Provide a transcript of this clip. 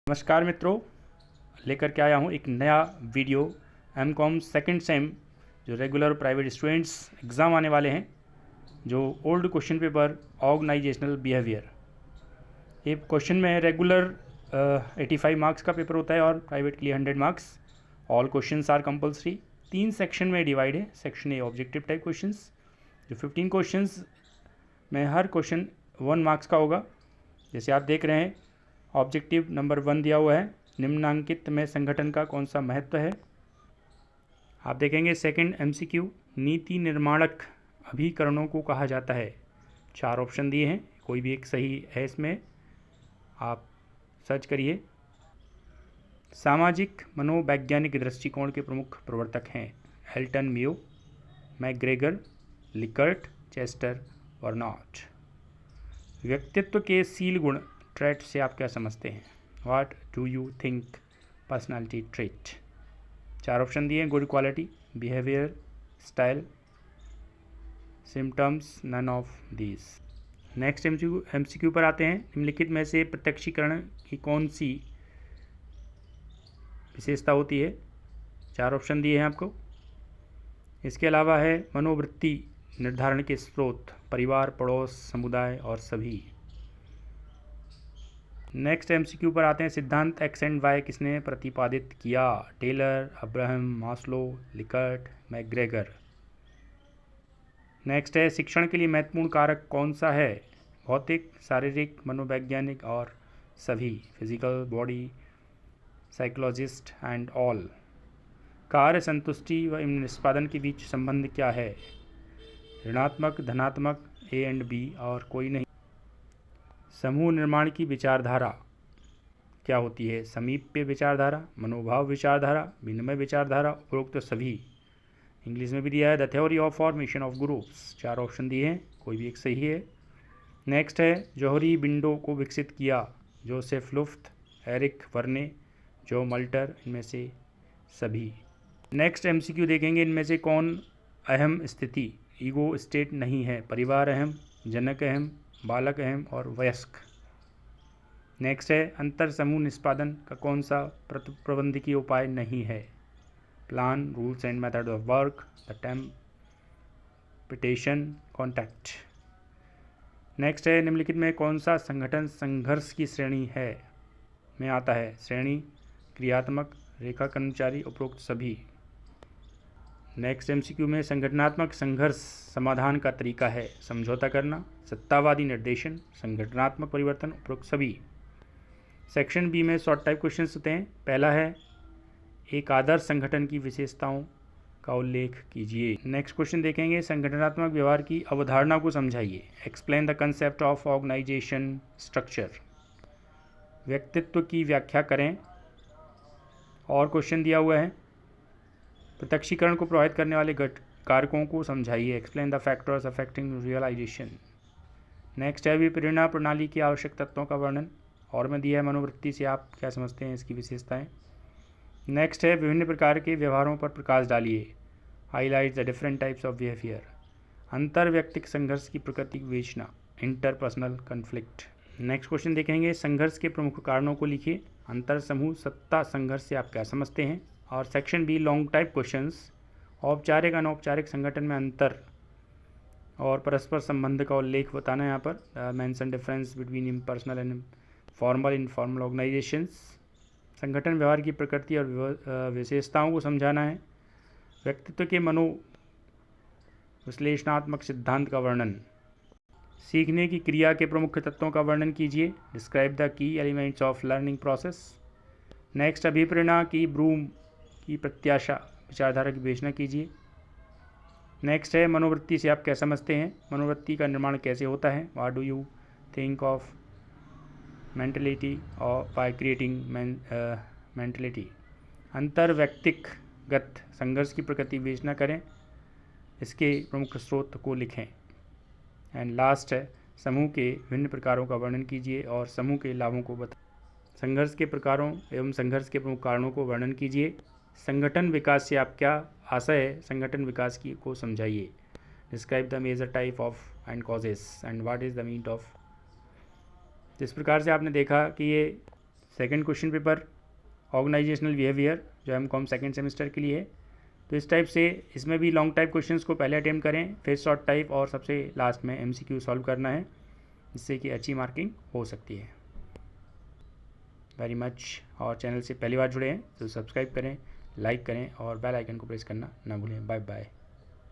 नमस्कार मित्रों, लेकर के आया हूँ एक नया वीडियो। एमकॉम सेकंड सेम जो रेगुलर प्राइवेट स्टूडेंट्स एग्ज़ाम आने वाले हैं, जो old question paper organisational behaviour, ये क्वेश्चन में रेगुलर 85 मार्क्स का पेपर होता है और प्राइवेट के लिए 100 marks. All questions are compulsory. 3 section में डिवाइड है। Section A objective type questions, जो 15 क्वेश्चंस में हर क्वेश्चन 1 मार्क्स का होगा। जैसे आप देख रहे हैं, ऑब्जेक्टिव नंबर 1 दिया हुआ है, निम्नांकित में संगठन का कौन सा महत्व है। आप देखेंगे सेकंड एमसीक्यू, नीति निर्माणक अभिकरणों को कहा जाता है। 4 ऑप्शन दिए हैं, कोई भी एक सही है इसमें, आप सर्च करिए। सामाजिक मनोवैज्ञानिक दृष्टिकोण के प्रमुख प्रवर्तक हैं एल्टन मियो, मैकग्रेगर, लिकर्ट, चेस्टर, वर्नॉट। व्यक्तित्व के सील गुण ट्रेट से आप क्या समझते हैं? What do you think personality trait. 4 option दिए हैं, good quality, behaviour, style, symptoms, none of these. Next MCQ पर आते हैं। निम्नलिखित में से प्रत्यक्षीकरण की कौन सी विशेषता होती है? 4 ऑप्शन दिए हैं आपको। इसके अलावा है मनोवृत्ति निर्धारण के स्रोत, परिवार, पड़ोस, समुदाय और सभी। नेक्स्ट एमसीक्यू पर आते हैं। सिद्धांत एक्स एंड वाई किसने प्रतिपादित किया? Taylor, Abraham Maslow, Likert, McGregor. Next है शिक्षण के लिए महत्वपूर्ण कारक कौन सा है? भौतिक, शारीरिक, मनोवैज्ञानिक और सभी, physical, body, psychologist and all. कार्य संतुष्टि व निष्पादन के बीच संबंध क्या है? ऋणात्मक, धनात्मक, ए एंड बी और कोई नहीं। समूह निर्माण की विचारधारा क्या होती है? समीप्य विचारधारा, मनोभाव विचारधारा, विनिमय विचारधारा, उपरोक्त सभी। इंग्लिश में भी दिया है the theory of formation of groups. 4 option दिए हैं, कोई भी एक सही है। नेक्स्ट है जौहरी विंडो को विकसित किया? जोसेफ लुफ्त, एरिक वर्ने, जो मल्टर, इनमें से सभी। नेक्स्ट एमसीक्यू देखेंगे, इनमें से कौन अहम स्थिति ईगो स्टेट नहीं है? परिवार अहम, जनक अहम, बालक अहम और वयस्क। नेक्स्ट है अंतर समूह निष्पादन का कौन सा प्रबंधकीय उपाय नहीं है? Plan, rules and method of work, the temptation, contact. Next है निम्नलिखित में कौन सा संगठन संघर्ष की श्रेणी है में आता है? श्रेणी, क्रियात्मक, रेखा कर्मचारी, उपरोक्त सभी। नेक्स्ट एमसीक्यू में संगठनात्मक संघर्ष समाधान का तरीका है? समझौता करना, सत्तावादी निर्देशन, संगठनात्मक परिवर्तन, उपरोक्त सभी। सेक्शन बी में शॉर्ट टाइप क्वेश्चंस होते हैं। पहला है एक आदर्श संगठन की विशेषताओं का उल्लेख कीजिए। नेक्स्ट क्वेश्चन देखेंगे, संगठनात्मक व्यवहार की अवधारणा को समझाइए। Explain the concept of organisation structure. व्यक्तित्व की व्याख्या करें। और क्वेश्चन दिया हुआ है प्रत्यक्षीकरण को प्रभावित करने वाले कारकों को समझाइए। Explain the factors affecting realisation. Next है विप्रेरणा प्रणाली के आवश्यक तत्वों का वर्णन। और में दिया है मनोवृत्ति से आप क्या समझते हैं, इसकी विशेषताएं। नेक्स्ट है विभिन्न प्रकार के व्यवहारों पर प्रकाश डालिए। Highlight the different types of behaviour. अंतर व्यक्तिक संघर्ष की प्रकृति की विवेचना, इंटरपर्सनल कन्फ्लिक्ट। नेक्स्ट क्वेश्चन देखेंगे, संघर्ष के प्रमुख कारणों को लिखिए। अंतर समूह सत्ता संघर्ष से आप क्या समझते हैं? और section B long type questions, औपचारिक अनौपचारिक संगठन में अंतर और परस्पर संबंध का उल्लेख बताना है। यहाँ पर mention difference between impersonal and formal informal organisations. संगठन व्यवहार की प्रकृति और विशेषताओं को समझाना है। व्यक्तित्व के मनो विश्लेषणात्मक सिद्धांत का वर्णन। सीखने की क्रिया के प्रमुख तत्वों का वर्णन कीजिए। Describe the key elements of learning process. Next अभिप्रेरणा की ब्रूम की प्रत्याशा विचारधारा की विवेचना कीजिए। नेक्स्ट है मनोवृत्ति से आप क्या समझते हैं? मनोवृत्ति का निर्माण कैसे होता है? What do you think of mentality और बाय क्रिएटिंग मेंटलिटी। अंतर व्यक्तिगत संघर्ष की प्रकृति विवेचना करें, इसके प्रमुख स्रोत को लिखें। एंड लास्ट है समूह के विभिन्न प्रकारों का वर्णन कीजिए और समूह के लाभों को बताएं। संघर्ष के प्रकारों एवं संघर्ष के प्रमुख कारणों को वर्णन कीजिए। संगठन विकास से आप क्या आशय है? संगठन विकास की को समझाइए। Describe the major type of and causes and what is the mean of. जिस प्रकार से आपने देखा कि ये second question paper organisational behaviour जो एमकॉम सेकंड सेमेस्टर के लिए है। तो इस टाइप से इसमें भी लॉन्ग टाइप क्वेश्चंस को पहले अटेम्प्ट करें, फिर शॉर्ट टाइप और सबसे लास्ट में MCQ सॉल्व करना है, जिससे कि अच्छी मार्किंग हो सकती है। Very much. और चैनल से पहली बार जुड़े हैं तो सब्सक्राइब करें, लाइक करें और बेल आइकन को प्रेस करना ना भूलें। Bye bye.